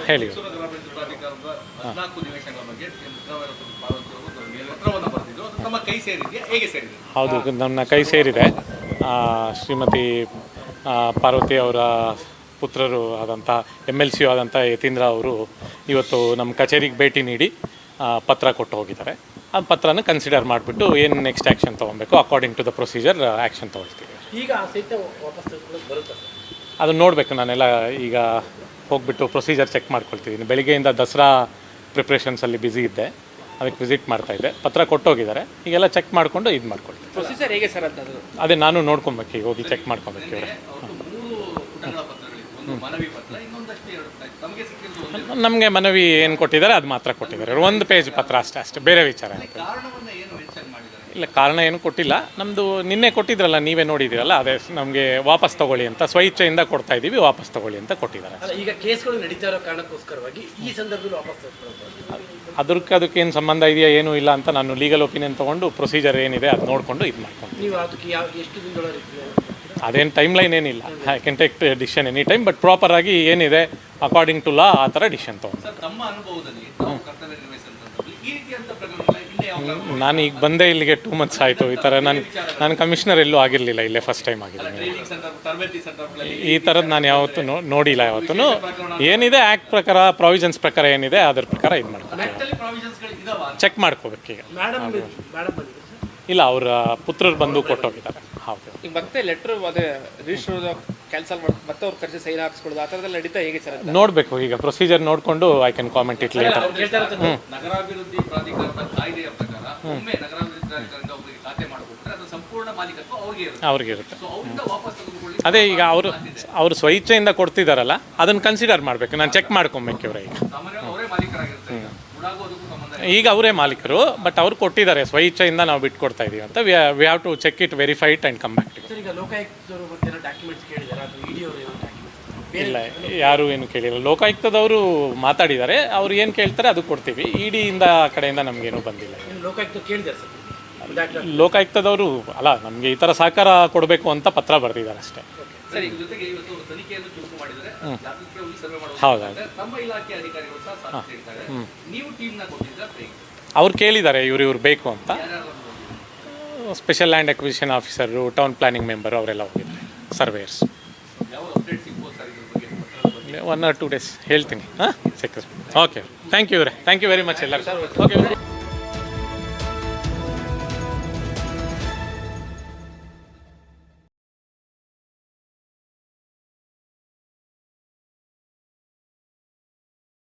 ಹೇಳಿ. ಹೌದು, ನನ್ನ ಕೈ ಸೇರಿದೆ. ಶ್ರೀಮತಿ ಪಾರ್ವತಿ ಅವರ ಪುತ್ರರು ಆದಂಥ MLC ಆದಂಥ ಯತೀಂದ್ರ ಅವರು ಇವತ್ತು ನಮ್ಮ ಕಚೇರಿಗೆ ಭೇಟಿ ನೀಡಿ ಪತ್ರ ಕೊಟ್ಟು ಹೋಗಿದ್ದಾರೆ. ಆ ಪತ್ರನ ಕನ್ಸಿಡರ್ ಮಾಡಿಬಿಟ್ಟು ಏನು ನೆಕ್ಸ್ಟ್ ಆ್ಯಕ್ಷನ್ ತೊಗೊಬೇಕು according to the procedure action ತೊಗೊಳ್ತೀವಿ. ಈಗ ವಾಪಸ್ ಬರುತ್ತೆ ಅದನ್ನು ನೋಡಬೇಕು. ನಾನೆಲ್ಲ ಈಗ ಹೋಗಿಬಿಟ್ಟು ಪ್ರೊಸೀಜರ್ ಚೆಕ್ ಮಾಡ್ಕೊಳ್ತಿದ್ದೀನಿ. ಬೆಳಿಗ್ಗೆಯಿಂದ ದಸರಾ ಪ್ರಿಪ್ರೇಷನ್ಸಲ್ಲಿ ಬ್ಯುಸಿ ಇದ್ದೆ, ಅದಕ್ಕೆ ವಿಸಿಟ್ ಮಾಡ್ತಾಯಿದ್ದೆ. ಪತ್ರ ಕೊಟ್ಟೋಗಿದ್ದಾರೆ, ಈಗೆಲ್ಲ ಚೆಕ್ ಮಾಡಿಕೊಂಡು ಇದು ಮಾಡ್ಕೊಳ್ತೀವಿ. ಪ್ರೊಸೀಜರ್ ಹೇಗೆ ಸರ್ ಅಂತ ಅದೇ ನಾನು ನೋಡ್ಕೊಬೇಕು, ಈಗ ಹೋಗಿ ಚೆಕ್ ಮಾಡ್ಕೊಬೇಕು. ಇವರು ನಮಗೆ ಮನವಿ ಏನು ಕೊಟ್ಟಿದ್ದಾರೆ ಅದು ಮಾತ್ರ ಕೊಟ್ಟಿದ್ದಾರೆ. 1 ಪೇಜ್ ಪತ್ರ ಅಷ್ಟೇ, ಬೇರೆ ವಿಚಾರ ಇಲ್ಲ. ಕಾರಣ ಏನು ಕೊಟ್ಟಿಲ್ಲ. ನಮ್ಮದು ನಿನ್ನೆ ಕೊಟ್ಟಿದ್ರಲ್ಲ, ನೀವೇ ನೋಡಿದ್ದೀರಲ್ಲ, ಅದೇ ನಮಗೆ ವಾಪಸ್ ತೊಗೊಳ್ಳಿ ಅಂತ ಸ್ವಇಚ್ಛೆಯಿಂದ ಕೊಡ್ತಾ ಇದ್ದೀವಿ, ವಾಪಸ್ ತೊಗೊಳ್ಳಿ ಅಂತ ಕೊಟ್ಟಿದ್ದಾರೆ. ಈಗ ಕೇಸ್ಗಳು ನಡೀತಾ ಇರೋ ಕಾರಣಕ್ಕೋಸ್ಕರವಾಗಿ ಈ ಸಂದರ್ಭದಲ್ಲಿ ವಾಪಸ್ ಅದಕ್ಕೇನು ಸಂಬಂಧ ಇದೆಯಾ ಏನೂ ಇಲ್ಲ ಅಂತ ನಾನು ಲೀಗಲ್ ಒಪಿನಿಯನ್ ತೊಗೊಂಡು ಪ್ರೊಸೀಜರ್ ಏನಿದೆ ಅದು ನೋಡಿಕೊಂಡು ಇದು ಮಾಡ್ಕೊಂಡು. ನೀವು ಅದಕ್ಕೆ ಎಷ್ಟು ದಿನದೊಳಗೆ ಅದೇನು ಟೈಮ್ ಲೈನ್ ಏನಿಲ್ಲ. I can take decision any time, but ಪ್ರಾಪರಾಗಿ ಏನಿದೆ ಅಕಾರ್ಡಿಂಗ್ ಟು ಲಾ ಆ ಥರ ಡಿಸಿಷನ್ ತೊಗೊಂಡು. ನಾನು ಈಗ ಬಂದೆ ಇಲ್ಲಿಗೆ 2 months ಆಯಿತು. ಈ ಥರ ನಾನು ಕಮಿಷನರ್ ಎಲ್ಲೂ ಆಗಿರಲಿಲ್ಲ, ಇಲ್ಲೇ ಫಸ್ಟ್ ಟೈಮ್ ಆಗಿದ್ದೀನಿ. ಈ ಥರದ್ದು ನಾನು ಯಾವತ್ತೂ ನೋಡಿಲ್ಲ. ಯಾವತ್ತೂ ಏನಿದೆ ಆ್ಯಕ್ಟ್ ಪ್ರಕಾರ, ಪ್ರಾವಿಷನ್ಸ್ ಪ್ರಕಾರ ಏನಿದೆ ಅದ್ರ ಪ್ರಕಾರ ಇದು ಮಾಡ್ತೀನಿ, ಚೆಕ್ ಮಾಡ್ಕೋಬೇಕು. ಈಗ ಇಲ್ಲ, ಅವರ ಪುತ್ರರು ಬಂದು ಕೊಟ್ಟೋಗಿದ್ದಾರೆ. ಹೌದು. ಈಗ ಮತ್ತೆ ಲೆಟ್ರ್ ಅದೇ ರಿಜಿಸ್ಟರ್ ಕ್ಯಾನ್ಸಲ್ ಮಾಡಿ ಮತ್ತೆ ಅವ್ರ ಕರ್ಜಿ ಸೈನ್ ಹಾಕ್ಸ್ಕೊಳ್ಳೋದು ಆ ಥರದಲ್ಲಿ ನಡೀತಾ ಹೇಗೆ ಸರ್? ನೋಡಬೇಕು, ಈಗ ಪ್ರೊಸೀಜರ್ ನೋಡಿಕೊಂಡು I can comment it later. ನಗರಾಭಿವೃದ್ಧಿ ಪ್ರಾಧಿಕಾರದ ಕಾಯ್ದೆಯ ಪ್ರಕಾರ ಒಮ್ಮೆ ನಗರಾಭಿವೃದ್ಧಿ ಪ್ರಾಧಿಕಾರದಿಂದ ಅವರಿಗೆ ಖಾತೆ ಮಾಡಿಕೊಟ್ರೆ ಅದು ಸಂಪೂರ್ಣ ಮಾಲೀಕತ್ವ ಅವ್ರಿಗೆ ಇರುತ್ತೆ. ಅದೇ ಈಗ ಅವರು ಸ್ವಇಚ್ಛೆಯಿಂದ ಕೊಡ್ತಿದ್ದಾರಲ್ಲ, ಅದನ್ನು ಕನ್ಸಿಡರ್ ಮಾಡಬೇಕು. ನಾನು ಚೆಕ್ ಮಾಡ್ಕೊಬೇಕು. ಇವರೇ ಈಗ ಅವರೇ ಮಾಲೀಕರು, ಬಟ್ ಅವ್ರು ಕೊಟ್ಟಿದ್ದಾರೆ, ಸ್ವಇಚ್ಛೆಯಿಂದ ನಾವು ಬಿಟ್ಕೊಡ್ತಾ ಇದೀವಿ ಅಂತ. We have to check it, verify it and come back to. ಇಲ್ಲ, ಯಾರು ಏನು ಕೇಳಿಲ್ಲ. ಲೋಕಾಯುಕ್ತದವರು ಮಾತಾಡಿದ್ದಾರೆ, ಅವ್ರು ಏನು ಕೇಳ್ತಾರೆ ಅದು ಕೊಡ್ತೀವಿ. ಇಡಿಯಿಂದ ಆ ಕಡೆಯಿಂದ ನಮಗೇನು ಬಂದಿಲ್ಲ. ಲೋಕಾಯುಕ್ತದವರು ಅಲ್ಲ, ನಮಗೆ ಈ ಥರ ಸಹಕಾರ ಕೊಡಬೇಕು ಅಂತ ಪತ್ರ ಬರೆದಿದ್ದಾರೆ ಅಷ್ಟೇ. ಹೌದಾ? ಅವ್ರು ಕೇಳಿದ್ದಾರೆ ಇವ್ರು ಬೇಕು ಅಂತ. Special land acquisition officer, town planning member ಅವರೆಲ್ಲ ಹೋಗಿದ್ದಾರೆ, ಸರ್ವೇಯರ್ಸ್. 1 or 2 days ಹೇಳ್ತೀನಿ. ಹಾಂ, ಸಿಕ್ಕಿದ್ರೆ okay. Thank you very much ಎಲ್ಲರೂ. ಓಕೆ.